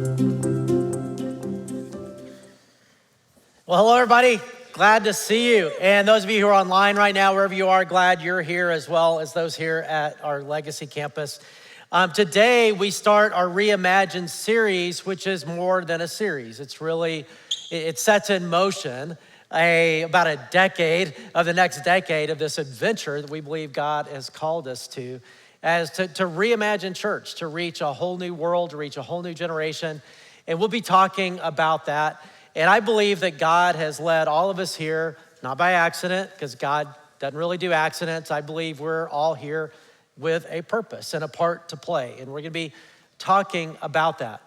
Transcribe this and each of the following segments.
Well, hello, everybody. Glad to see you. And those of you who are online right now, wherever you are, glad you're here, as well as those here at our Legacy campus. Today, we start our Reimagine series, which is more than a series. It sets in motion about a decade of the next decade of this adventure that we believe God has called us to reimagine church, to reach a whole new world, to reach a whole new generation. And we'll be talking about that. And I believe that God has led all of us here, not by accident, because God doesn't really do accidents. I believe we're all here with a purpose and a part to play. And we're gonna be talking about that.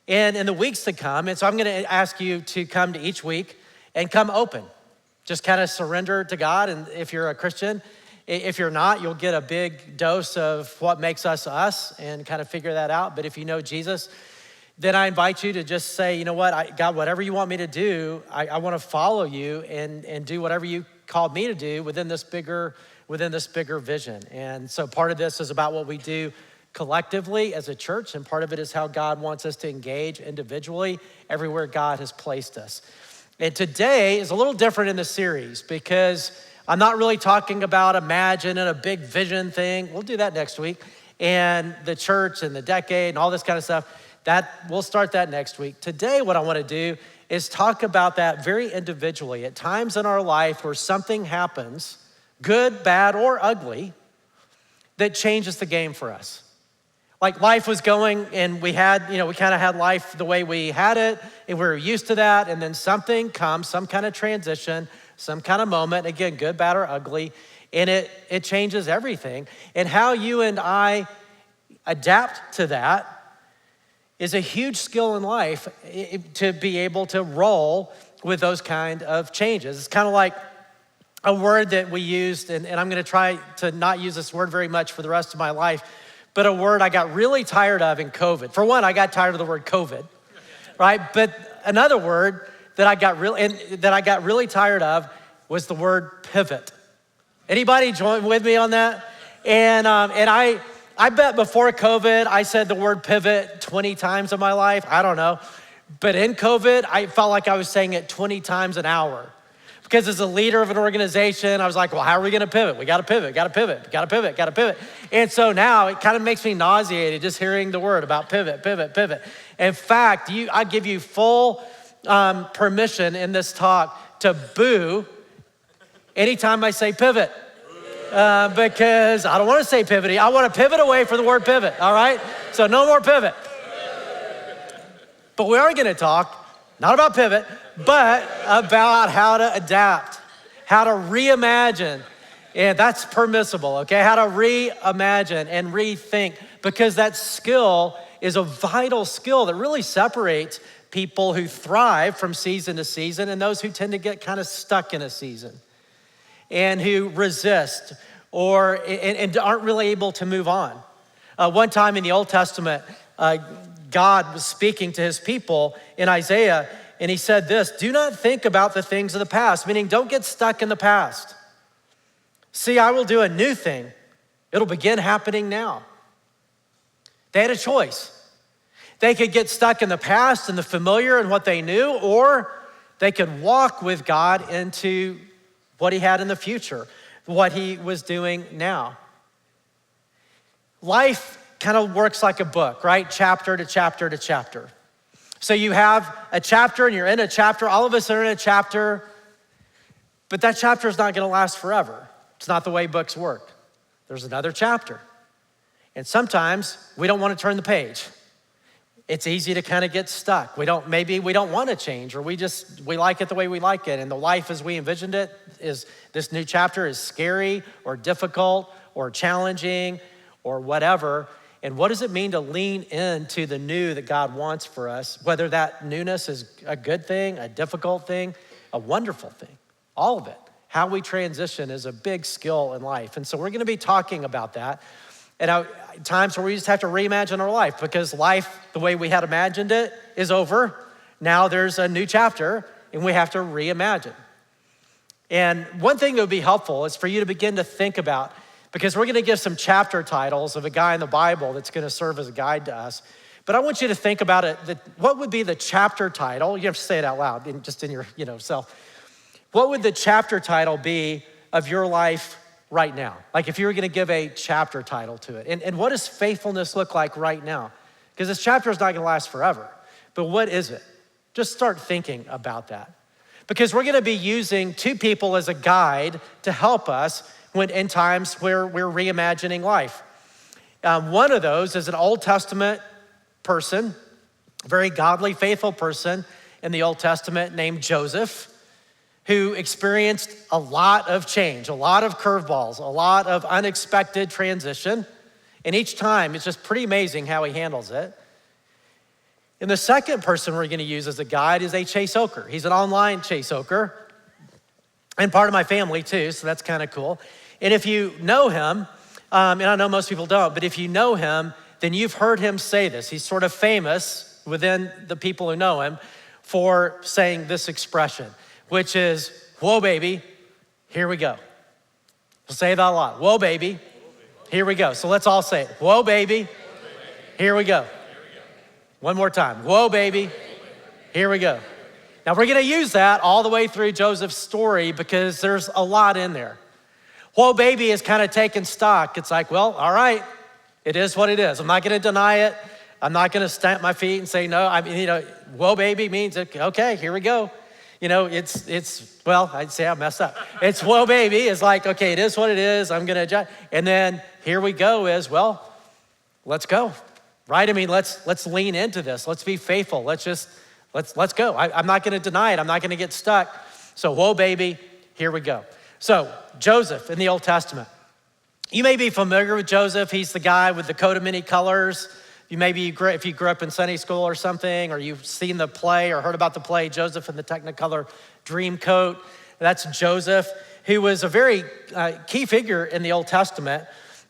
And in the weeks to come, and so I'm gonna ask you to come to each week and come open. Just kind of surrender to God. And if you're a Christian, if you're not, you'll get a big dose of what makes us us and kind of figure that out. But if you know Jesus, then I invite you to just say, you know what, God, whatever you want me to do, I want to follow you and do whatever you called me to do within this bigger vision. And so part of this is about what we do collectively as a church, and part of it is how God wants us to engage individually everywhere God has placed us. And today is a little different in the series because I'm not really talking about Imagine and a big vision thing. We'll do that next week. And the church and the decade and all this kind of stuff. We'll start that next week. Today, what I want to do is talk about that very individually. At times in our life where something happens, good, bad, or ugly, that changes the game for us. Like life was going and we kind of had life the way we had it and we were used to that, and then something comes, some kind of transition, some kind of moment, again, good, bad, or ugly, and it changes everything. And how you and I adapt to that is a huge skill in life to be able to roll with those kind of changes. It's kind of like a word that we used, and I'm gonna try to not use this word very much for the rest of my life, but a word I got really tired of in COVID. For one, I got tired of the word COVID, right? But another word that I got really tired of was the word pivot. Anybody join with me on that? And I bet before COVID, I said the word pivot 20 times in my life. I don't know. But in COVID, I felt like I was saying it 20 times an hour. Because as a leader of an organization, I was like, well, how are we gonna pivot? We gotta pivot, gotta pivot, gotta pivot, gotta pivot. And so now it kind of makes me nauseated just hearing the word about pivot, pivot, pivot. In fact, I give you full permission in this talk to boo anytime I say pivot. Because I don't want to say pivoting. I want to pivot away from the word pivot, all right? So no more pivot. But we are going to talk, not about pivot, but about how to adapt, how to reimagine. And that's permissible, okay? How to reimagine and rethink, because that skill is a vital skill that really separates people who thrive from season to season and those who tend to get kind of stuck in a season and who resist and aren't really able to move on. One time in the Old Testament, God was speaking to his people in Isaiah, and he said this: do not think about the things of the past, meaning don't get stuck in the past. See, I will do a new thing. It'll begin happening now. They had a choice. They could get stuck in the past and the familiar and what they knew, or they could walk with God into what he had in the future, what he was doing now. Life kind of works like a book, right? Chapter to chapter to chapter. So you have a chapter and you're in a chapter. All of us are in a chapter, but that chapter is not going to last forever. It's not the way books work. There's another chapter. And sometimes we don't want to turn the page. It's easy to kind of get stuck. Maybe we don't want to change, or we like it the way we like it. And the life as we envisioned it is, this new chapter is scary or difficult or challenging or whatever. And what does it mean to lean into the new that God wants for us? Whether that newness is a good thing, a difficult thing, a wonderful thing, all of it. How we transition is a big skill in life. And so we're gonna be talking about that. And times where we just have to reimagine our life, because life, the way we had imagined it, is over. Now there's a new chapter and we have to reimagine. And one thing that would be helpful is for you to begin to think about, because we're gonna give some chapter titles of a guy in the Bible that's gonna serve as a guide to us. But I want you to think about it, what would be the chapter title? You have to say it out loud, just in your self. What would the chapter title be of your life right now? Like if you were gonna give a chapter title to it. And what does faithfulness look like right now? Because this chapter is not gonna last forever. But what is it? Just start thinking about that. Because we're gonna be using two people as a guide to help us in times where we're reimagining life. One of those is an Old Testament person, a very godly, faithful person in the Old Testament named Joseph, who experienced a lot of change, a lot of curveballs, a lot of unexpected transition. And each time, it's just pretty amazing how he handles it. And the second person we're gonna use as a guide is a Chase Oker. He's an online Chase Oker and part of my family too, so that's kind of cool. And if you know him, and I know most people don't, but if you know him, then you've heard him say this. He's sort of famous within the people who know him for saying this expression, which is, whoa, baby, here we go. We'll say that a lot. Whoa, baby, here we go. So let's all say it. Whoa, baby, here we go. One more time. Whoa, baby, here we go. Now we're gonna use that all the way through Joseph's story because there's a lot in there. Whoa, baby is kind of taking stock. It's like, well, all right, it is what it is. I'm not gonna deny it. I'm not gonna stamp my feet and say no. I mean, whoa, baby means, okay, here we go. Well, I'd say I messed up. It's whoa, baby is like, okay, it is what it is. I'm gonna adjust. And then here we go is, well, let's go, right? I mean, let's lean into this. Let's be faithful. Let's go. I'm not gonna deny it. I'm not gonna get stuck. So whoa, baby, here we go. So Joseph in the Old Testament. You may be familiar with Joseph. He's the guy with the coat of many colors. If you grew up in Sunday school or something, or you've seen the play or heard about the play, Joseph in the Technicolor Dream Coat. That's Joseph, who was a very key figure in the Old Testament.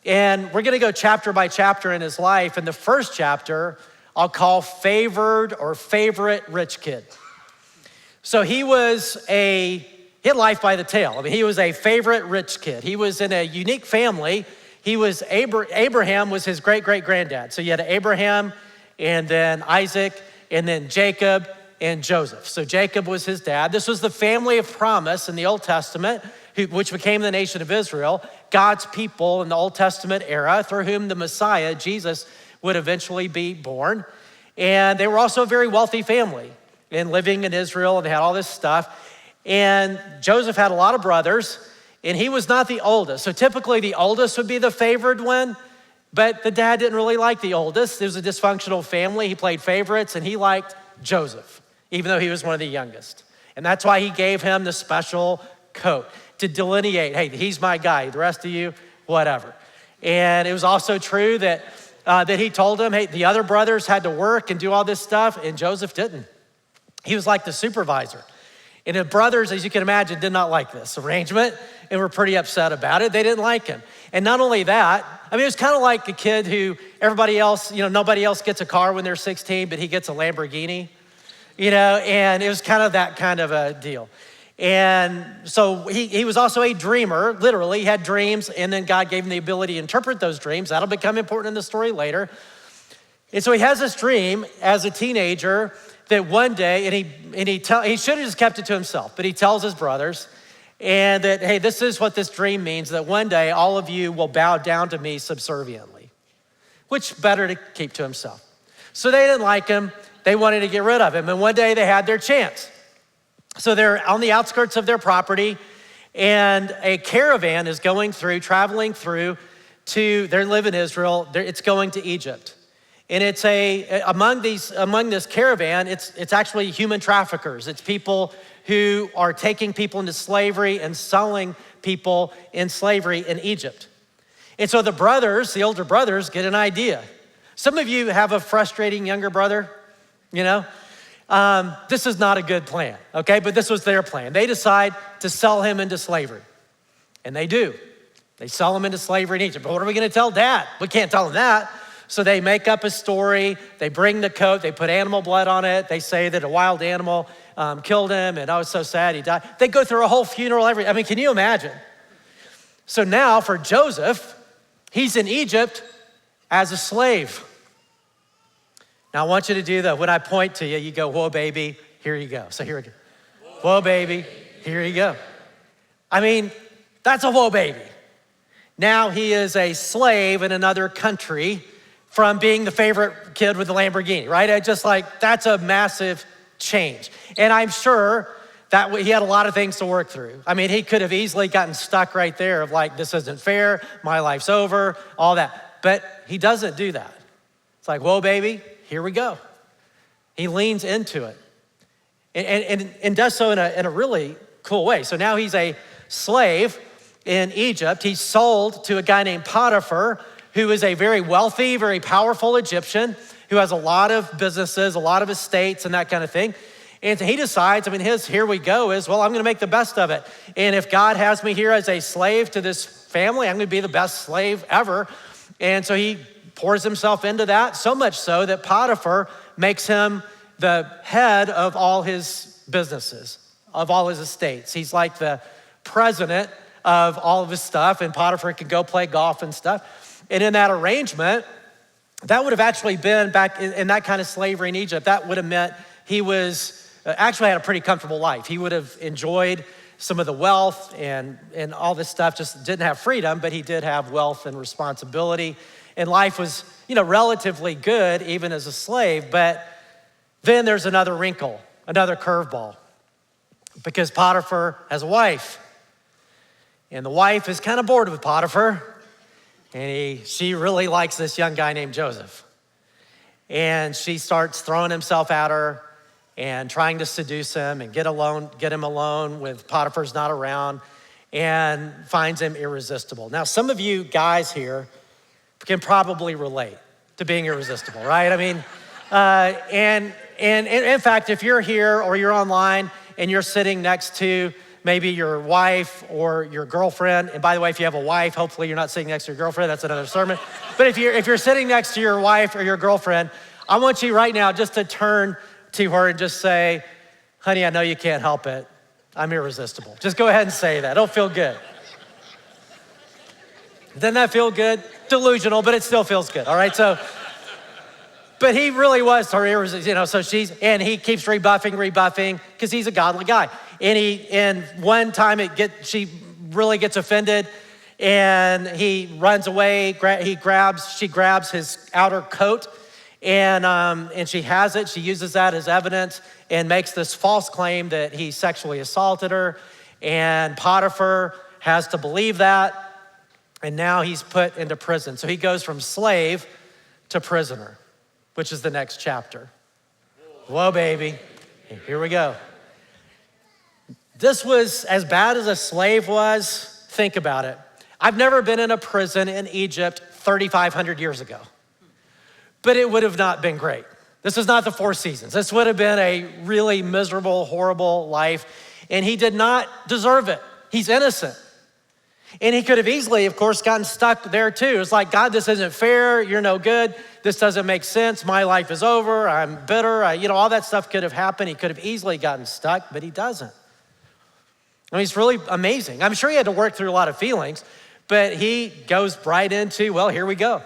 And we're gonna go chapter by chapter in his life. And the first chapter, I'll call Favored or Favorite Rich Kid. So he had life by the tail. I mean, he was a favorite rich kid. He was in a unique family. Abraham was his great-great-granddad. So you had Abraham, and then Isaac, and then Jacob, and Joseph. So Jacob was his dad. This was the family of promise in the Old Testament, which became the nation of Israel, God's people in the Old Testament era, through whom the Messiah, Jesus, would eventually be born. And they were also a very wealthy family and living in Israel, and they had all this stuff. And Joseph had a lot of brothers, and he was not the oldest. So typically the oldest would be the favored one, but the dad didn't really like the oldest. It was a dysfunctional family. He played favorites, and he liked Joseph, even though he was one of the youngest. And that's why he gave him the special coat to delineate, hey, he's my guy. The rest of you, whatever. And it was also true that he told him, hey, the other brothers had to work and do all this stuff, and Joseph didn't. He was like the supervisor. And his brothers, as you can imagine, did not like this arrangement and were pretty upset about it. They didn't like him. And not only that, I mean, it was kind of like a kid who everybody else, nobody else gets a car when they're 16, but he gets a Lamborghini, and it was kind of that kind of a deal. And so he was also a dreamer, literally. He had dreams, and then God gave him the ability to interpret those dreams. That'll become important in the story later. And so he has this dream as a teenager that one day, and he should have just kept it to himself, but he tells his brothers, and that, hey, this is what this dream means, that one day all of you will bow down to me subserviently, which better to keep to himself. So they didn't like him. They wanted to get rid of him. And one day they had their chance. So they're on the outskirts of their property, and a caravan is traveling through they live in Israel. It's going to Egypt. And it's among this caravan, it's actually human traffickers. It's people who are taking people into slavery and selling people in slavery in Egypt. And so the older brothers, get an idea. Some of you have a frustrating younger brother, This is not a good plan, okay? But this was their plan. They decide to sell him into slavery. And they do. They sell him into slavery in Egypt. But what are we gonna tell Dad? We can't tell him that. So they make up a story. They bring the coat. They put animal blood on it. They say that a wild animal killed him, and I was so sad he died. They go through a whole funeral. Can you imagine? So now for Joseph, he's in Egypt as a slave. Now I want you to do when I point to you, you go, whoa, baby, here you go. So here we go. Whoa, baby, here you go. I mean, that's a whoa, baby. Now he is a slave in another country from being the favorite kid with the Lamborghini, right? That's a massive change. And I'm sure that he had a lot of things to work through. I mean, he could have easily gotten stuck right there of like, this isn't fair, my life's over, all that. But he doesn't do that. It's like, whoa, baby, here we go. He leans into it and does so in a really cool way. So now he's a slave in Egypt. He's sold to a guy named Potiphar, who is a very wealthy, very powerful Egyptian who has a lot of businesses, a lot of estates and that kind of thing. And he decides, his here we go is, well, I'm gonna make the best of it. And if God has me here as a slave to this family, I'm gonna be the best slave ever. And so he pours himself into that, so much so that Potiphar makes him the head of all his businesses, of all his estates. He's like the president of all of his stuff, and Potiphar can go play golf and stuff. And in that arrangement, that would have actually been back in that kind of slavery in Egypt, that would have meant he was actually had a pretty comfortable life. He would have enjoyed some of the wealth and all this stuff, just didn't have freedom, but he did have wealth and responsibility. And life was, relatively good even as a slave. But then there's another wrinkle, another curveball, because Potiphar has a wife. And the wife is kind of bored with Potiphar. And she really likes this young guy named Joseph. And she starts throwing himself at her and trying to seduce him and get him alone with Potiphar's not around, and finds him irresistible. Now, some of you guys here can probably relate to being irresistible, right? And in fact, if you're here or you're online and you're sitting next to maybe your wife or your girlfriend, and by the way, if you have a wife, hopefully you're not sitting next to your girlfriend, that's another sermon. But if you're sitting next to your wife or your girlfriend, I want you right now just to turn to her and just say, honey, I know you can't help it. I'm irresistible. Just go ahead and say that. It'll feel good. Doesn't that feel good? Delusional, but it still feels good, all right? But he really was her irresistible, so and he keeps rebuffing, because he's a godly guy. And one time she really gets offended, and he runs away, she grabs his outer coat, and she has it. She uses that as evidence and makes this false claim that he sexually assaulted her. And Potiphar has to believe that. And now he's put into prison. So he goes from slave to prisoner, which is the next chapter. Whoa, baby. Here we go. This was as bad as a slave was. Think about it. I've never been in a prison in Egypt 3,500 years ago. But it would have not been great. This is not the Four Seasons. This would have been a really miserable, horrible life. And he did not deserve it. He's innocent. And he could have easily, of course, gotten stuck there too. It's like, God, this isn't fair. You're no good. This doesn't make sense. My life is over. I'm bitter. All that stuff could have happened. He could have easily gotten stuck, but he doesn't. It's really amazing. I'm sure he had to work through a lot of feelings, but he goes right into, well, here we go.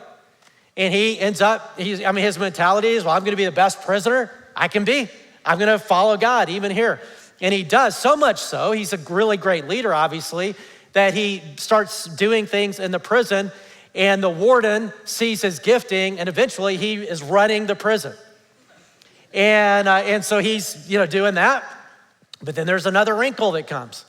And he ends up, his mentality is, well, I'm gonna be the best prisoner I can be. I'm gonna follow God even here. And he does, so much so, he's a really great leader, obviously, that he starts doing things in the prison, and the warden sees his gifting, and eventually he is running the prison. And so he's doing that, but then there's another wrinkle that comes.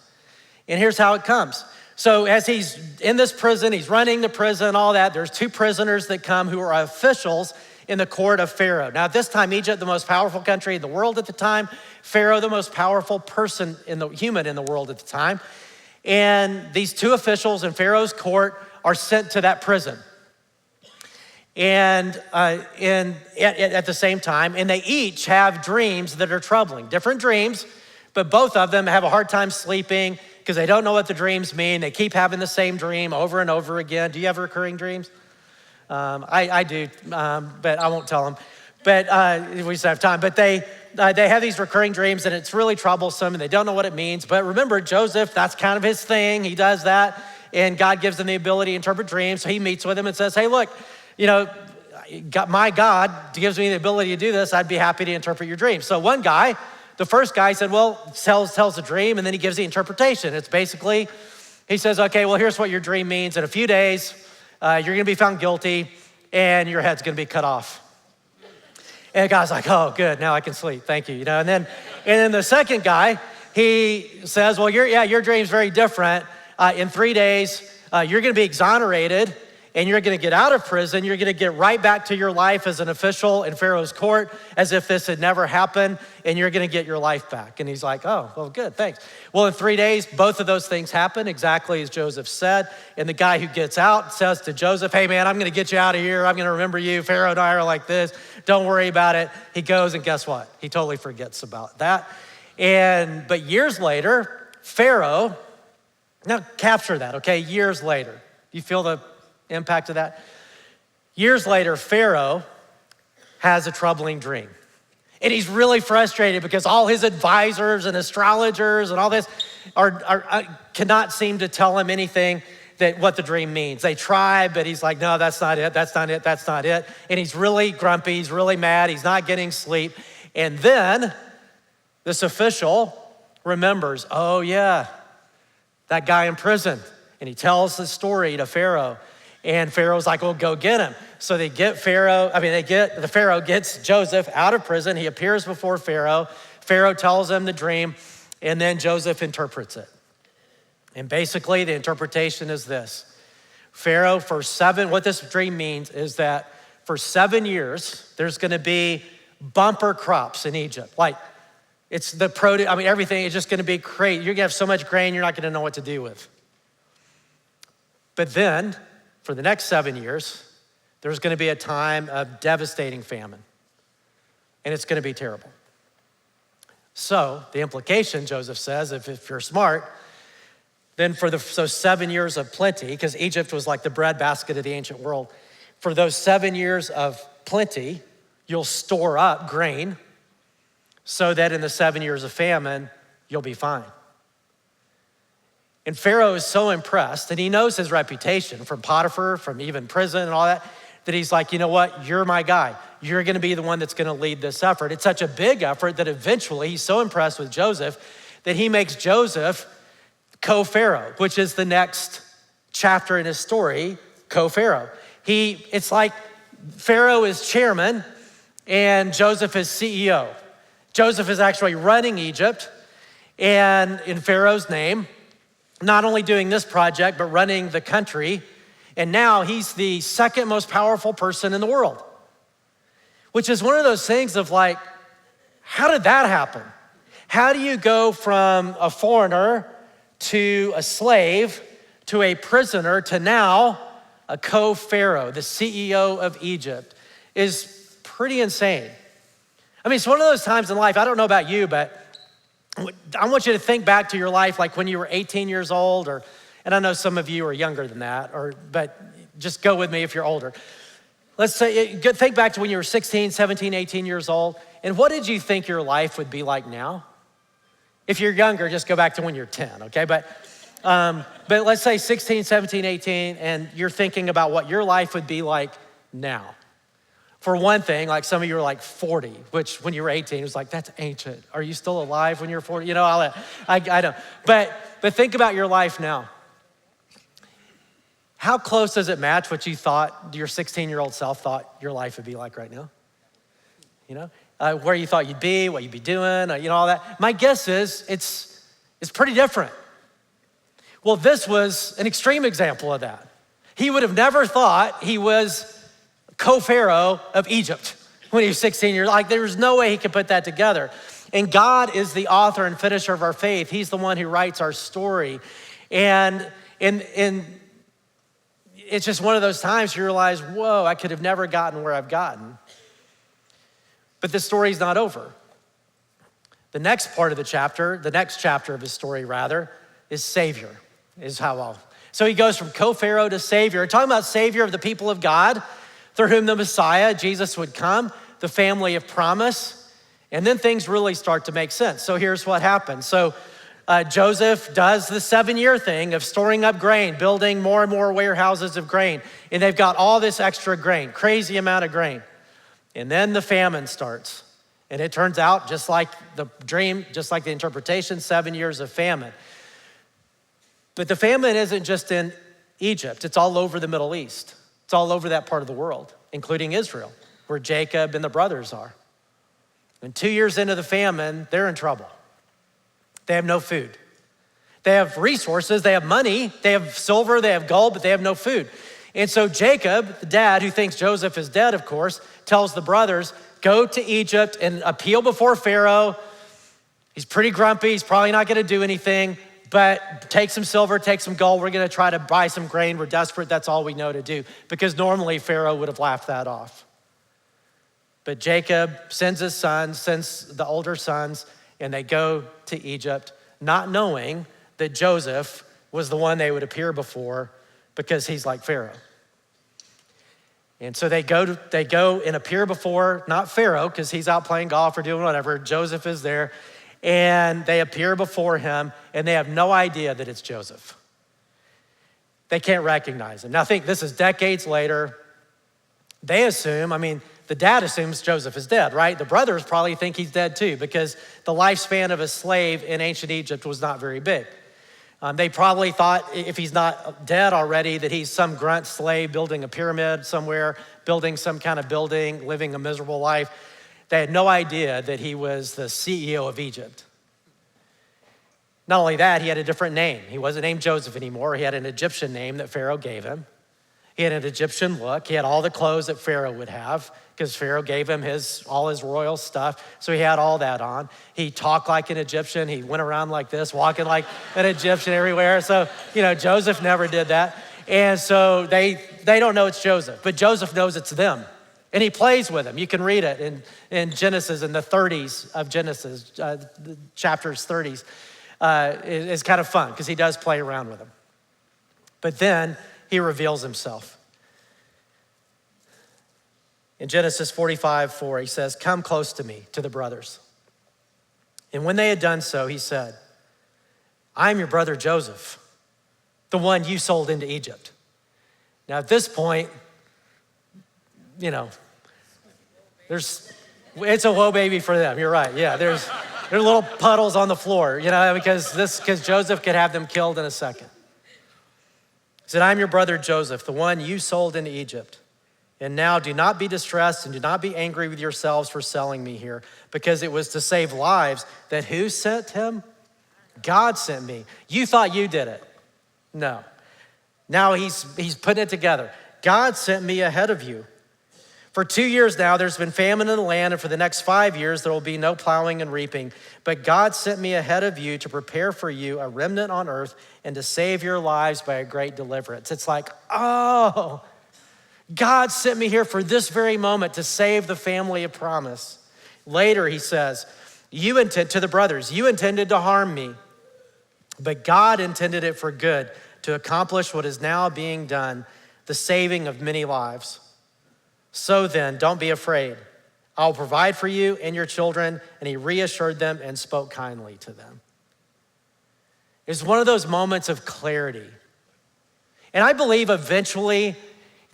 And here's how it comes. So as he's in this prison, he's running the prison, all that, there's two prisoners that come who are officials in the court of Pharaoh. Now at this time, Egypt, the most powerful country in the world at the time, Pharaoh, the most powerful human in the world at the time. And these two officials in Pharaoh's court are sent to that prison. And at the same time, and they each have dreams that are troubling, different dreams, but both of them have a hard time sleeping because they don't know what the dreams mean. They keep having the same dream over and over again. Do you have recurring dreams? I do, but I won't tell them. But we just have time. But they have these recurring dreams, and it's really troublesome, and they don't know what it means. But remember, Joseph, that's kind of his thing. He does that, and God gives him the ability to interpret dreams. So he meets with him and says, hey, look, my God gives me the ability to do this, I'd be happy to interpret your dream. So one guy, the first guy said, well, tells the dream, and then he gives the interpretation. It's basically, he says, okay, well, here's what your dream means. In a few days, you're gonna be found guilty and your head's gonna be cut off. And the guy's like, oh, good, now I can sleep, thank you. And then the second guy, he says, well, your dream's very different. In 3 days, you're gonna be exonerated and you're gonna get out of prison. You're gonna get right back to your life as an official in Pharaoh's court as if this had never happened, and you're gonna get your life back. And he's like, oh, well, good, thanks. Well, in 3 days, both of those things happen exactly as Joseph said. And the guy who gets out says to Joseph, hey man, I'm gonna get you out of here. I'm gonna remember you. Pharaoh and I are like this. Don't worry about it. He goes, and guess what? He totally forgets about that. But years later, Pharaoh, now capture that, okay? Years later. You feel the impact of that? Years later, Pharaoh has a troubling dream. And he's really frustrated because all his advisors and astrologers and all this cannot seem to tell him anything what the dream means. They try, but he's like, no, that's not it, that's not it, that's not it. And he's really grumpy, he's really mad, he's not getting sleep. And then this official remembers, oh yeah, that guy in prison. And he tells the story to Pharaoh. And Pharaoh's like, well, go get him. So the Pharaoh gets Joseph out of prison. He appears before Pharaoh. Pharaoh tells him the dream, and then Joseph interprets it. And basically the interpretation is this. Pharaoh, what this dream means is that for 7 years, there's gonna be bumper crops in Egypt. Like, it's the produce, everything is just gonna be crazy. You're gonna have so much grain, you're not gonna know what to do with. But then, for the next 7 years, there's gonna be a time of devastating famine. And it's gonna be terrible. So the implication, Joseph says, if you're smart, then so 7 years of plenty, because Egypt was like the breadbasket of the ancient world, for those 7 years of plenty, you'll store up grain so that in the 7 years of famine, you'll be fine. And Pharaoh is so impressed, and he knows his reputation from Potiphar, from even prison and all that he's like, you know what, you're my guy. You're gonna be the one that's gonna lead this effort. It's such a big effort that eventually he's so impressed with Joseph that he makes Joseph co-Pharaoh, which is the next chapter in his story, co-Pharaoh. It's like Pharaoh is chairman and Joseph is CEO. Joseph is actually running Egypt and in Pharaoh's name, not only doing this project, but running the country. And now he's the second most powerful person in the world, which is one of those things of like, how did that happen? How do you go from a foreigner to a slave to a prisoner to now a co-Pharaoh, the CEO of Egypt? Is pretty insane. It's one of those times in life, I don't know about you, but I want you to think back to your life like when you were 18 years old, and I know some of you are younger than that, but just go with me if you're older. Let's say, think back to when you were 16, 17, 18 years old, and what did you think your life would be like now? If you're younger, just go back to when you're 10, okay? But let's say 16, 17, 18, and you're thinking about what your life would be like now. For one thing, like some of you are like 40, which when you were 18, it was like, that's ancient. Are you still alive when you're 40? All that. I don't. But think about your life now. How close does it match what you thought your 16-year-old self thought your life would be like right now? Where you thought you'd be, what you'd be doing, all that. My guess is it's pretty different. Well, this was an extreme example of that. He would have never thought he was co-Pharaoh of Egypt when he was 16 years old. Like, there was no way he could put that together. And God is the author and finisher of our faith. He's the one who writes our story. And it's just one of those times you realize, whoa, I could have never gotten where I've gotten. But the story's not over. The next part of the chapter, the next chapter of his story rather, is Savior, So he goes from co-Pharaoh to Savior. We're talking about Savior of the people of God, through whom the Messiah, Jesus, would come, the family of promise, and then things really start to make sense. So here's what happened. So Joseph does the 7-year thing of storing up grain, building more and more warehouses of grain. And they've got all this extra grain, crazy amount of grain. And then the famine starts. And it turns out, just like the dream, just like the interpretation, 7 years of famine. But the famine isn't just in Egypt. It's all over the Middle East. It's all over that part of the world, including Israel, where Jacob and the brothers are. And 2 years into the famine, they're in trouble. They have no food. They have resources, they have money, they have silver, they have gold, but they have no food. And so Jacob, the dad, who thinks Joseph is dead, of course, tells the brothers, go to Egypt and appeal before Pharaoh. He's pretty grumpy, he's probably not gonna do anything, but take some silver, take some gold. We're gonna try to buy some grain. We're desperate, that's all we know to do. Because normally Pharaoh would have laughed that off. But Jacob sends his sons, sends the older sons, and they go to Egypt, not knowing that Joseph was the one they would appear before because he's like Pharaoh. And so they go and appear before, not Pharaoh, because he's out playing golf or doing whatever. Joseph is there, and they appear before him, and they have no idea that it's Joseph. They can't recognize him. Now think, this is decades later. They assume, the dad assumes Joseph is dead, right? The brothers probably think he's dead too, because the lifespan of a slave in ancient Egypt was not very big. They probably thought if he's not dead already, that he's some grunt slave building a pyramid somewhere, building some kind of building, living a miserable life. They had no idea that he was the CEO of Egypt. Not only that, he had a different name. He wasn't named Joseph anymore. He had an Egyptian name that Pharaoh gave him. He had an Egyptian look. He had all the clothes that Pharaoh would have because Pharaoh gave him all his royal stuff. So he had all that on. He talked like an Egyptian. He went around like this, walking like an Egyptian everywhere. So, Joseph never did that. And so they don't know it's Joseph, but Joseph knows it's them. And he plays with them. You can read it in Genesis, in the 30s of Genesis, the chapters 30s. It's kind of fun because he does play around with them. But then he reveals himself. In Genesis 45:4, he says, come close to me, to the brothers. And when they had done so, he said, I'm your brother Joseph, the one you sold into Egypt. Now at this point, it's a whoa baby for them. You're right, yeah. There's little puddles on the floor, because Joseph could have them killed in a second. He said, I'm your brother Joseph, the one you sold into Egypt. And now do not be distressed and do not be angry with yourselves for selling me here, because it was to save lives that who sent him? God sent me. You thought you did it. No. Now he's putting it together. God sent me ahead of you. For 2 years now, there's been famine in the land, and for the next 5 years, there will be no plowing and reaping. But God sent me ahead of you to prepare for you a remnant on earth and to save your lives by a great deliverance. It's like, oh, God sent me here for this very moment to save the family of promise. Later, he says, to the brothers, you intended to harm me, but God intended it for good to accomplish what is now being done, the saving of many lives. So then, don't be afraid. I'll provide for you and your children. And he reassured them and spoke kindly to them. It's one of those moments of clarity. And I believe eventually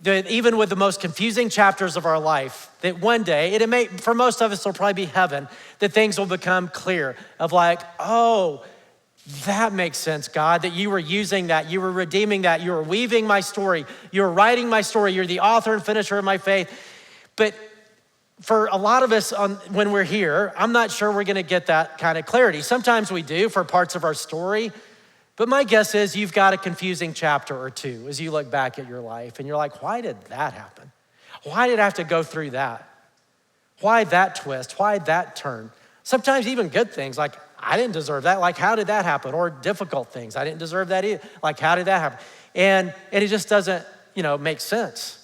that even with the most confusing chapters of our life, that one day, for most of us, it'll probably be heaven, that things will become clear of like, oh, that makes sense, God, that you were using that, you were redeeming that, you were weaving my story, you were writing my story, you're the author and finisher of my faith. But for a lot of us when we're here, I'm not sure we're gonna get that kind of clarity. Sometimes we do for parts of our story, but my guess is you've got a confusing chapter or two as you look back at your life and you're like, why did that happen? Why did I have to go through that? Why that twist? Why that turn? Sometimes even good things like, I didn't deserve that. Like, how did that happen? Or difficult things. I didn't deserve that either. Like, how did that happen? And it just doesn't, make sense.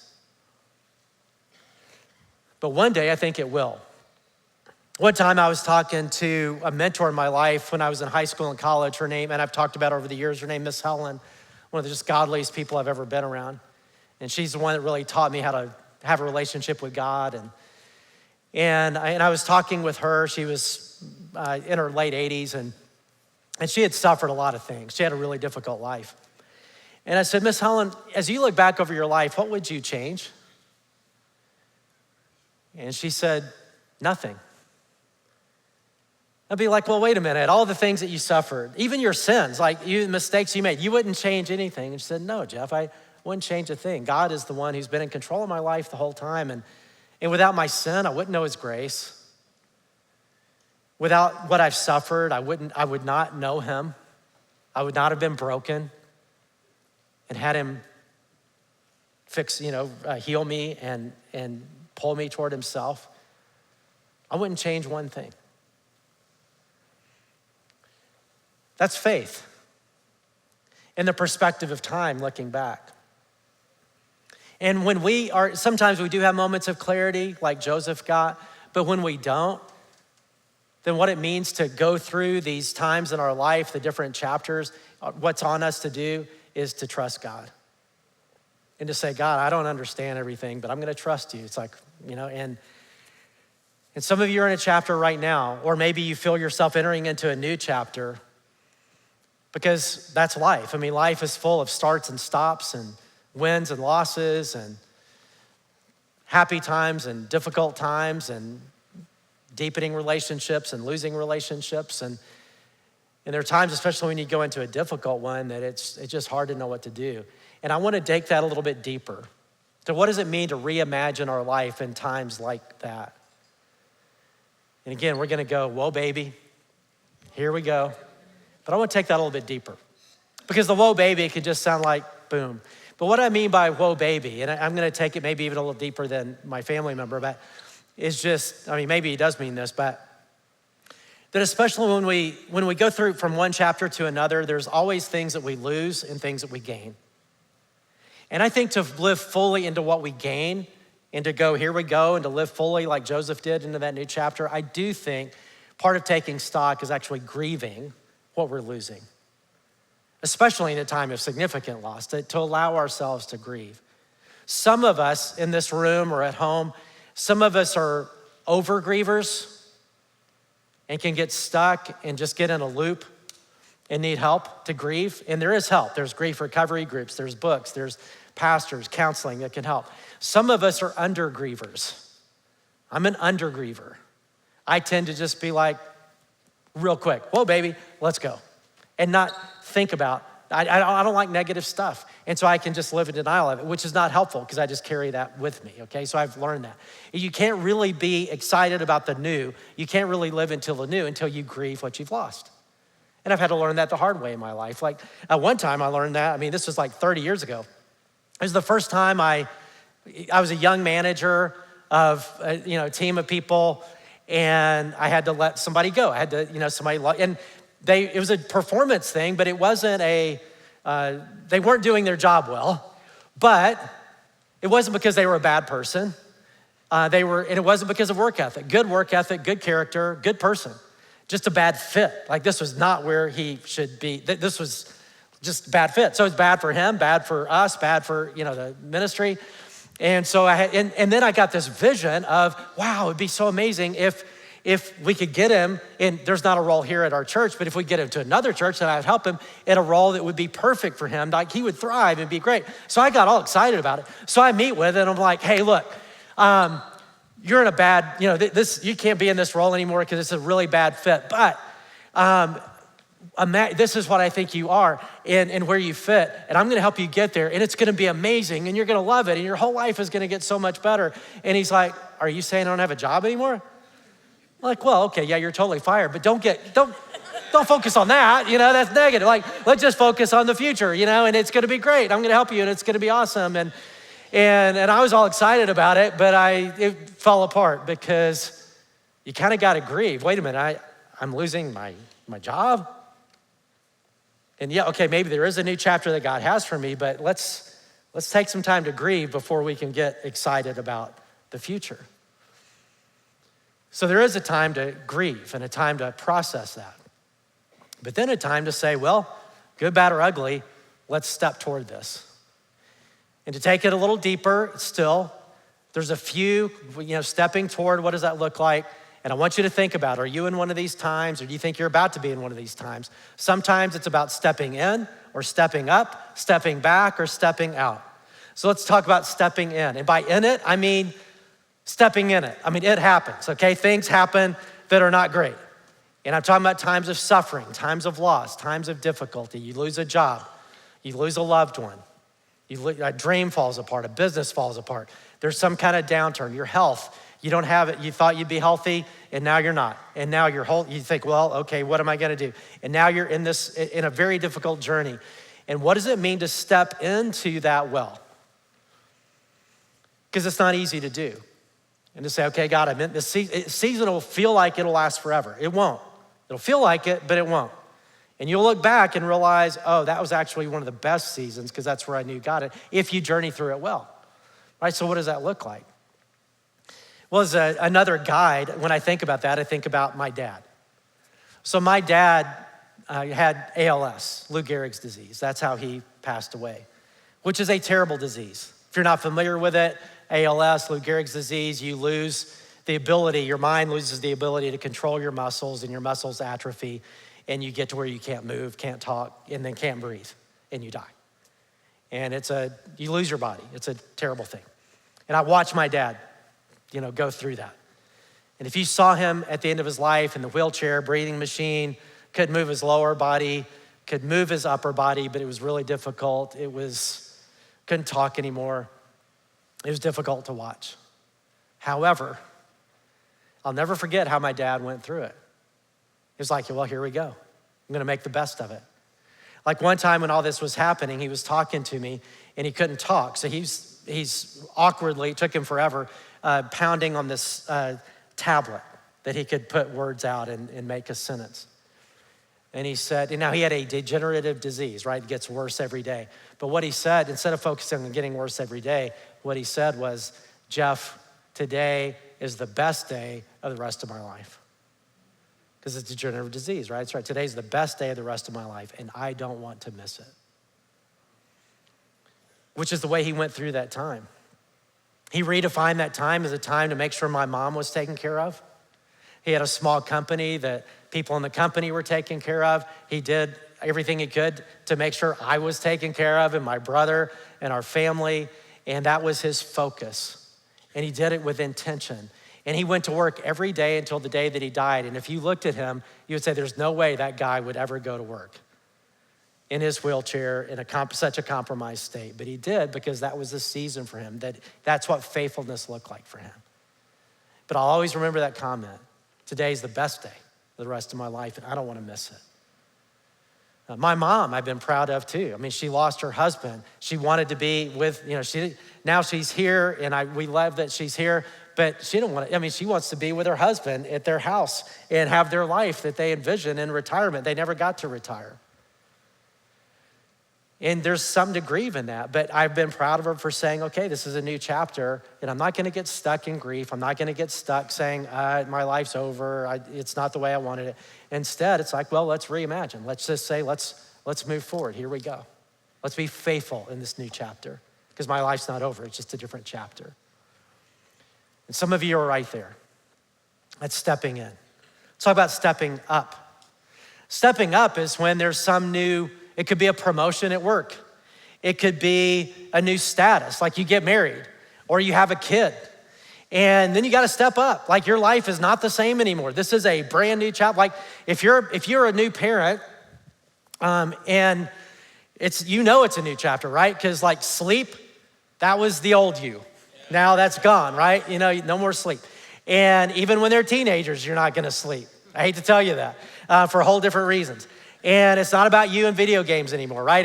But one day I think it will. One time I was talking to a mentor in my life when I was in high school and college. Her name, and I've talked about her over the years, her name Miss Helen, one of the just godliest people I've ever been around. And she's the one that really taught me how to have a relationship with God. And I was talking with her. She was in her late 80s, and And she had suffered a lot of things. She had a really difficult life. And I said, Miss Helen, as you look back over your life, what would you change? And she said, nothing. I'd be like, well, wait a minute. All the things that you suffered, even your sins, like mistakes you made, you wouldn't change anything. And she said, no, Jeff, I wouldn't change a thing. God is the one who's been in control of my life the whole time. And without my sin, I wouldn't know his grace. Without what I've suffered, I would not know him. I would not have been broken and had him heal me and pull me toward himself. I wouldn't change one thing. That's faith in the perspective of time, looking back. And sometimes we do have moments of clarity like Joseph got, but when we don't, then what it means to go through these times in our life, the different chapters, what's on us to do is to trust God. And to say, God, I don't understand everything, but I'm gonna trust you. It's like, and some of you are in a chapter right now, or maybe you feel yourself entering into a new chapter because that's life. I mean, life is full of starts and stops and wins and losses and happy times and difficult times and deepening relationships and losing relationships. And there are times, especially when you go into a difficult one, that it's just hard to know what to do. And I want to take that a little bit deeper. So what does it mean to reimagine our life in times like that? And again, we're gonna go, whoa, baby, here we go. But I want to take that a little bit deeper because the whoa, baby can just sound like boom. But what I mean by whoa, baby, and I'm gonna take it maybe even a little deeper than my family member, but it's just, maybe he does mean this, but that especially when we go through from one chapter to another, there's always things that we lose and things that we gain. And I think to live fully into what we gain and to go, here we go, and to live fully like Joseph did into that new chapter, I do think part of taking stock is actually grieving what we're losing, especially in a time of significant loss, to allow ourselves to grieve. Some of us in this room or at home, some of us are over grievers and can get stuck and just get in a loop and need help to grieve. And there is help. There's grief recovery groups, there's books, there's pastors, counseling that can help. Some of us are under grievers. I'm an under griever. I tend to just be like, real quick, whoa, baby, let's go. And not think about, I don't like negative stuff. And so I can just live in denial of it, which is not helpful because I just carry that with me, okay? So I've learned that. You can't really be excited about the new. You can't really live until the new until you grieve what you've lost. And I've had to learn that the hard way in my life. Like at one time I learned that, this was like 30 years ago. It was the first time I was a young manager of a team of people, and I had to let somebody go. I had to, and it was a performance thing, but it wasn't they weren't doing their job well, but it wasn't because they were a bad person. And it wasn't because of work ethic, good character, good person, just a bad fit. Like this was not where he should be. This was just bad fit. So it's bad for him, bad for us, bad for, the ministry. And so and then I got this vision of, wow, it'd be so amazing if we could get him, and there's not a role here at our church, but if we get him to another church, then I'd help him in a role that would be perfect for him. Like he would thrive and be great. So I got all excited about it. So I meet with it and I'm like, hey, look, you're in a bad, you can't be in this role anymore because it's a really bad fit. But this is what I think you are and where you fit. And I'm gonna help you get there. And it's gonna be amazing and you're gonna love it. And your whole life is gonna get so much better. And he's like, are you saying I don't have a job anymore? I'm like, well, okay, yeah, you're totally fired, but don't focus on that, that's negative. Like, let's just focus on the future, and it's gonna be great. I'm gonna help you and it's gonna be awesome. And I was all excited about it, but it fell apart because you kind of gotta grieve. Wait a minute, I'm losing my job. And yeah, okay, maybe there is a new chapter that God has for me, but let's take some time to grieve before we can get excited about the future. So there is a time to grieve and a time to process that. But then a time to say, well, good, bad, or ugly, let's step toward this. And to take it a little deeper still, there's a few, stepping toward what does that look like? And I want you to think about, are you in one of these times, or do you think you're about to be in one of these times? Sometimes it's about stepping in or stepping up, stepping back or stepping out. So let's talk about stepping in. And by in it, I mean stepping in it. I mean, it happens, okay? Things happen that are not great. And I'm talking about times of suffering, times of loss, times of difficulty. You lose a job, you lose a loved one, a dream falls apart, a business falls apart. There's some kind of downturn, your health, you don't have it. You thought you'd be healthy and now you're not. And now you think, well, okay, what am I gonna do? And now you're in a very difficult journey. And what does it mean to step into that well? Because it's not easy to do. And to say, okay, God, I'm in this season will feel like it'll last forever. It won't. It'll feel like it, but it won't. And you'll look back and realize, oh, that was actually one of the best seasons because that's where I knew God, if you journey through it well. Right, so what does that look like? Well, as another guide, when I think about that, I think about my dad. So my dad had ALS, Lou Gehrig's disease. That's how he passed away, which is a terrible disease. If you're not familiar with it, ALS, Lou Gehrig's disease, you lose the ability, your mind loses the ability to control your muscles and your muscles atrophy and you get to where you can't move, can't talk, and then can't breathe and you die. And you lose your body. It's a terrible thing. And I watched my dad, go through that. And if you saw him at the end of his life in the wheelchair, breathing machine, couldn't move his lower body, could move his upper body, but it was really difficult. Couldn't talk anymore. It was difficult to watch. However, I'll never forget how my dad went through it. It was like, well, here we go. I'm gonna make the best of it. Like one time when all this was happening, he was talking to me and he couldn't talk. So he's awkwardly, it took him forever, pounding on this tablet that he could put words out and make a sentence. And he said, and now he had a degenerative disease, right? It gets worse every day. But what he said, instead of focusing on getting worse every day, what he said was, Jeff, today is the best day of the rest of my life. Because it's a degenerative disease, right? That's right. Today's the best day of the rest of my life, and I don't want to miss it. Which is the way he went through that time. He redefined that time as a time to make sure my mom was taken care of. He had a small company that people in the company were taken care of. He did everything he could to make sure I was taken care of and my brother and our family, and that was his focus. And he did it with intention. And he went to work every day until the day that he died. And if you looked at him, you would say there's no way that guy would ever go to work in his wheelchair in such a compromised state. But he did because that was the season for him. That's what faithfulness looked like for him. But I'll always remember that comment. Today's the best day of the rest of my life, and I don't want to miss it. My mom, I've been proud of too. I mean, she lost her husband. She wanted to be with, now she's here, and we love that she's here, but she wants to be with her husband at their house and have their life that they envision in retirement. They never got to retire. And there's something to grieve in that, but I've been proud of her for saying, okay, this is a new chapter, and I'm not gonna get stuck in grief. I'm not gonna get stuck saying, my life's over, it's not the way I wanted it. Instead, it's like, well, let's reimagine. Let's just say, let's move forward, here we go. Let's be faithful in this new chapter, because my life's not over, it's just a different chapter. And some of you are right there. That's stepping in. Let's talk about stepping up. Stepping up is when there's it could be a promotion at work. It could be a new status, like you get married or you have a kid. And then you gotta step up. Like your life is not the same anymore. This is a brand new chapter. Like if you're a new parent, and it's a new chapter, right? Because like sleep, that was the old you. Now that's gone, right? No more sleep. And even when they're teenagers, you're not gonna sleep. I hate to tell you that for whole different reasons. And it's not about you and video games anymore, right?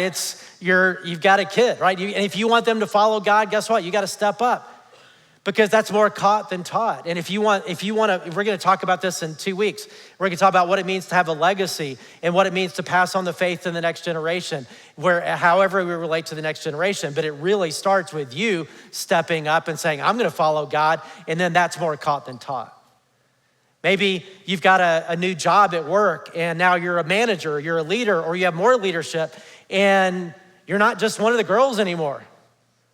You've got a kid, right? And if you want them to follow God, guess what? You got to step up because that's more caught than taught. And if you want to, we're going to talk about this in 2 weeks. We're going to talk about what it means to have a legacy and what it means to pass on the faith to the next generation, however we relate to the next generation. But it really starts with you stepping up and saying, I'm going to follow God. And then that's more caught than taught. Maybe you've got a new job at work and now you're a manager, you're a leader, or you have more leadership and you're not just one of the girls anymore.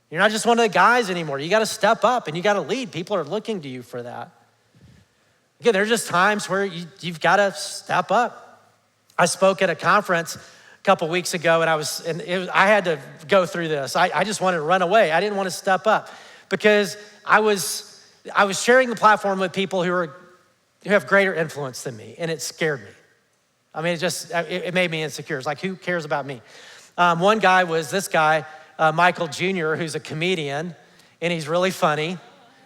You're not just one of the guys anymore. You gotta step up and you gotta lead. People are looking to you for that. Again, there are just times where you've got to step up. I spoke at a conference a couple weeks ago, and I had to go through this. I just wanted to run away. I didn't want to step up because I was sharing the platform with people who have greater influence than me, and it scared me. I mean, it made me insecure. It's like, who cares about me? One guy was this guy, Michael Jr., who's a comedian, and he's really funny.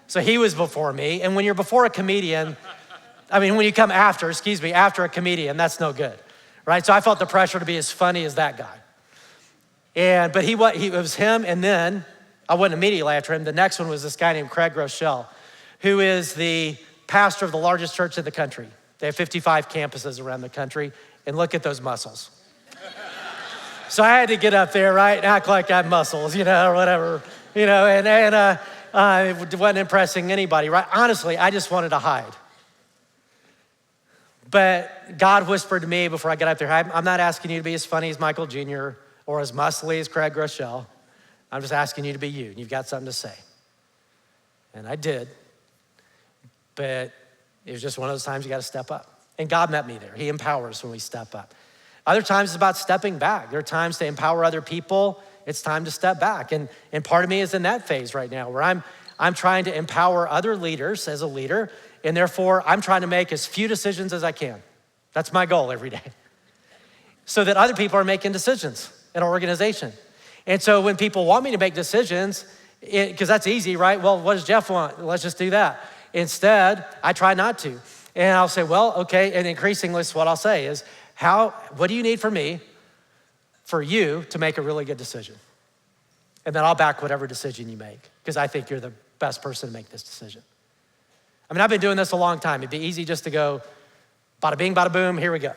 So he was before me. And when you're before a comedian, when you come after a comedian, that's no good, right? So I felt the pressure to be as funny as that guy. But it was him, and then I went immediately after him. The next one was this guy named Craig Rochelle, who is the pastor of the largest church in the country. They have 55 campuses around the country, and look at those muscles. So I had to get up there, right, and act like I have muscles, or whatever, and it wasn't impressing anybody, right? Honestly, I just wanted to hide. But God whispered to me before I got up there, I'm not asking you to be as funny as Michael Jr. or as muscly as Craig Rochelle. I'm just asking you to be you, and you've got something to say. And I did, but it was just one of those times you got to step up. And God met me there. He empowers when we step up. Other times it's about stepping back. There are times to empower other people. It's time to step back. And part of me is in that phase right now where I'm trying to empower other leaders as a leader, and therefore I'm trying to make as few decisions as I can. That's my goal every day. So that other people are making decisions in our organization. And so when people want me to make decisions, because that's easy, right? Well, what does Jeff want? Let's just do that. Instead, I try not to. And I'll say, well, okay, and increasingly what I'll say is, what do you need from me for you to make a really good decision? And then I'll back whatever decision you make, because I think you're the best person to make this decision. I've been doing this a long time. It'd be easy just to go, bada bing, bada boom, here we go.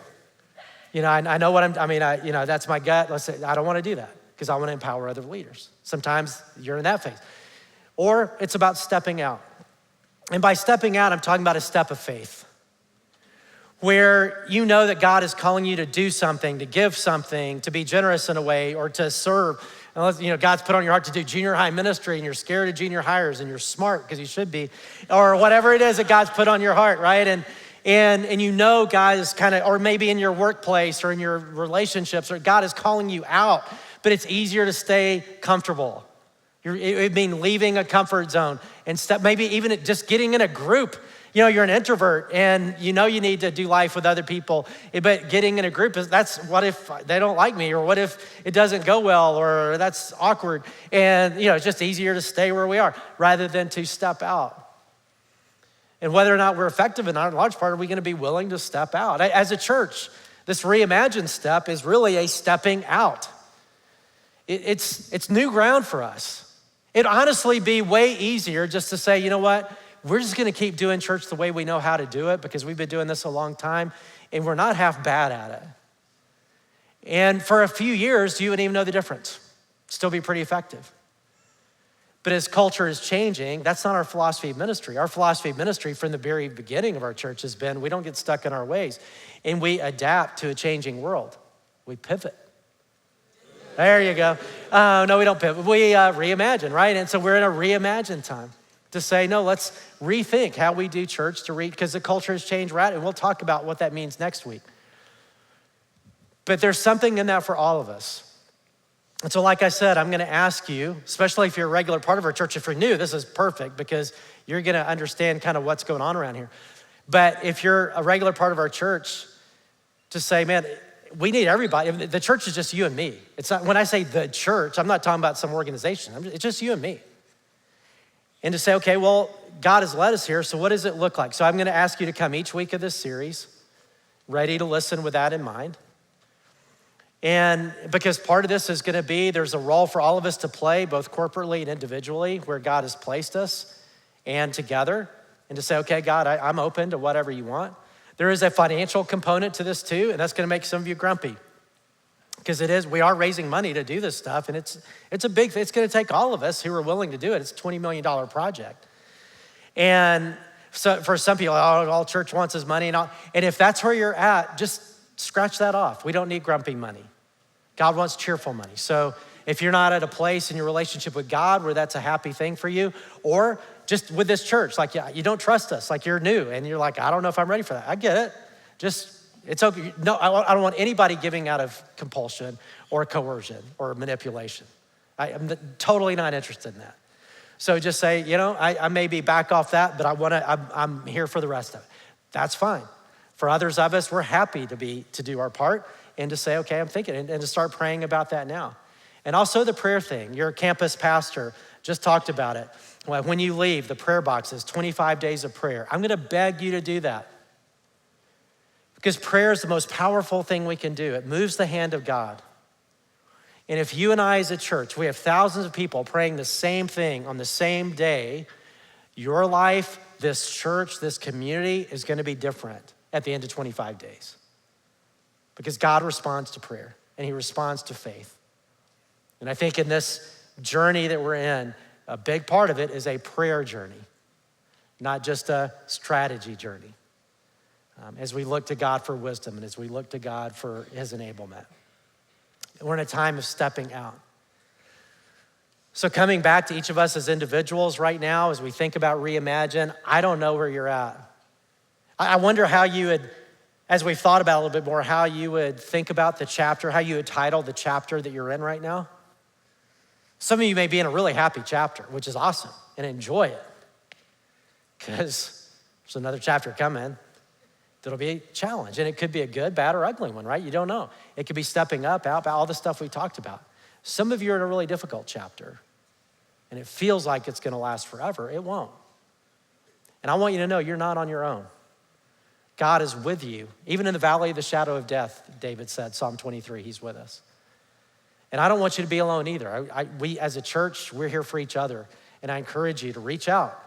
I know what that's my gut. Let's say, I don't want to do that because I want to empower other leaders. Sometimes you're in that phase. Or it's about stepping out. And by stepping out, I'm talking about a step of faith, where you know that God is calling you to do something, to give something, to be generous in a way, or to serve. Unless, God's put on your heart to do junior high ministry and you're scared of junior hires and you're smart because you should be, or whatever it is that God's put on your heart, right? And God is or maybe in your workplace or in your relationships, or God is calling you out, but it's easier to stay comfortable. It would mean leaving a comfort zone and maybe even just getting in a group. You're an introvert and you need to do life with other people, but getting in a group what if they don't like me, or what if it doesn't go well, or that's awkward. And it's just easier to stay where we are rather than to step out. And whether or not we're effective in large part, are we going to be willing to step out? As a church, this Reimagine step is really a stepping out. It's new ground for us. It'd honestly be way easier just to say, you know what? We're just gonna keep doing church the way we know how to do it because we've been doing this a long time and we're not half bad at it. And for a few years, you wouldn't even know the difference. Still be pretty effective. But as culture is changing, that's not our philosophy of ministry. Our philosophy of ministry from the very beginning of our church has been, we don't get stuck in our ways and we adapt to a changing world. We pivot. There you go. No, we don't pivot. We reimagine, right? And so we're in a reimagine time to say, no, let's rethink how we do church because the culture has changed radically. And we'll talk about what that means next week. But there's something in that for all of us. And so like I said, I'm gonna ask you, especially if you're a regular part of our church, if you're new, this is perfect because you're gonna understand kind of what's going on around here. But if you're a regular part of our church, to say, man, we need everybody. The church is just you and me. It's not, when I say the church, I'm not talking about some organization. It's just you and me. And to say, okay, well, God has led us here, so what does it look like? So I'm gonna ask you to come each week of this series, ready to listen with that in mind. And because part of this is gonna be, there's a role for all of us to play, both corporately and individually, where God has placed us and together. And to say, okay, God, I'm open to whatever you want. There is a financial component to this too, and that's gonna make some of you grumpy. Because we are raising money to do this stuff, and it's gonna take all of us who are willing to do it. It's a $20 million project. And so for some people, all church wants is money. And if that's where you're at, just scratch that off. We don't need grumpy money. God wants cheerful money. So if you're not at a place in your relationship with God where that's a happy thing for you, or just with this church, like, yeah, you don't trust us, like you're new and you're like, I don't know if I'm ready for that. I get it. It's okay. No, I don't want anybody giving out of compulsion or coercion or manipulation. I'm totally not interested in that. So just say, I maybe back off that, but I'm here for the rest of it. That's fine. For others of us, we're happy to do our part and to say, okay, I'm thinking, and to start praying about that now. And also the prayer thing. Your campus pastor just talked about it. When you leave, the prayer box is 25 days of prayer. I'm gonna beg you to do that. Because prayer is the most powerful thing we can do. It moves the hand of God. And if you and I as a church, we have thousands of people praying the same thing on the same day, your life, this church, this community is gonna be different at the end of 25 days. Because God responds to prayer and he responds to faith. And I think in this journey that we're in, a big part of it is a prayer journey, not just a strategy journey. As we look to God for wisdom and as we look to God for his enablement. We're in a time of stepping out. So coming back to each of us as individuals right now, as we think about Reimagine, I don't know where you're at. I wonder how you would, as we've thought about it a little bit more, how you would think about the chapter, how you would title the chapter that you're in right now. Some of you may be in a really happy chapter, which is awesome, and enjoy it. Because there's another chapter coming that'll be a challenge, and it could be a good, bad, or ugly one, right? You don't know. It could be stepping up, out, all the stuff we talked about. Some of you are in a really difficult chapter, and it feels like it's gonna last forever. It won't. And I want you to know you're not on your own. God is with you. Even in the valley of the shadow of death, David said, Psalm 23, he's with us. And I don't want you to be alone either. We as a church, we're here for each other. And I encourage you to reach out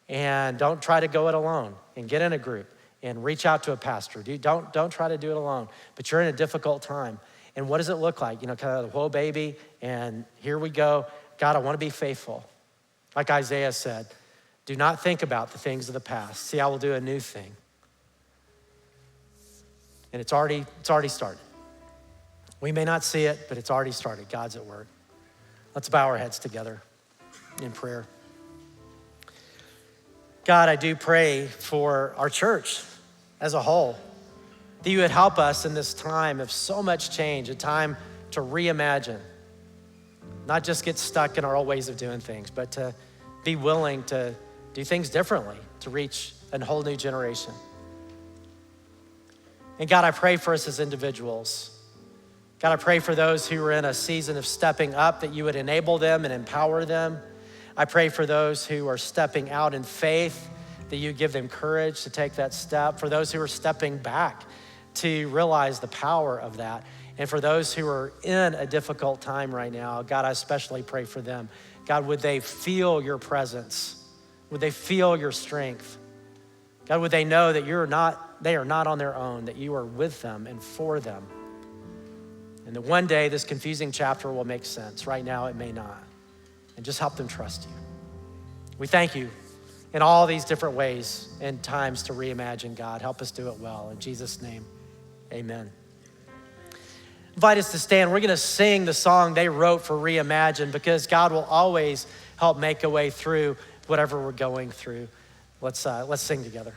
and don't try to go it alone, and get in a group and reach out to a pastor. Don't try to do it alone, but you're in a difficult time. And what does it look like? Kind of the whoa baby, and here we go. God, I wanna be faithful. Like Isaiah said, do not think about the things of the past. See, I will do a new thing. And it's already started. We may not see it, but it's already started. God's at work. Let's bow our heads together in prayer. God, I do pray for our church as a whole, that you would help us in this time of so much change, a time to reimagine, not just get stuck in our old ways of doing things, but to be willing to do things differently, to reach a whole new generation. And God, I pray for us as individuals. God, I pray for those who are in a season of stepping up, that you would enable them and empower them. I pray for those who are stepping out in faith, that you give them courage to take that step. For those who are stepping back, to realize the power of that. And for those who are in a difficult time right now, God, I especially pray for them. God, would they feel your presence? Would they feel your strength? God, would they know that they are not on their own, that you are with them and for them. And that one day this confusing chapter will make sense. Right now it may not. And just help them trust you. We thank you in all these different ways and times to reimagine, God. Help us do it well. In Jesus' name, amen. Invite us to stand. We're gonna sing the song they wrote for Reimagine, because God will always help make a way through whatever we're going through. Let's sing together.